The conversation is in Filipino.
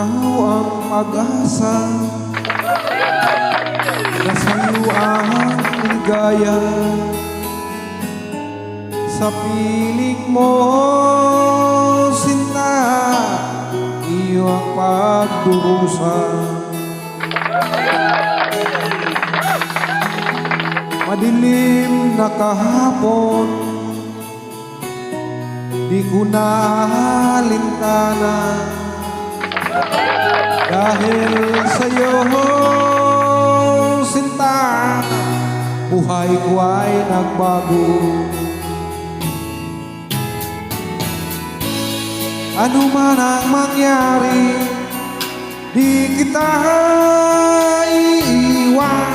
ikaw ang pag-asa na sa'yo ang ligaya. Sa piling mo, sinta, iyo ang pagdurusa. Madilim na kahapon, di ko na alintana. Dahil sa'yo, sinta, buhay ko ay nagbago. Ano man ang mangyari, di kita iiwan.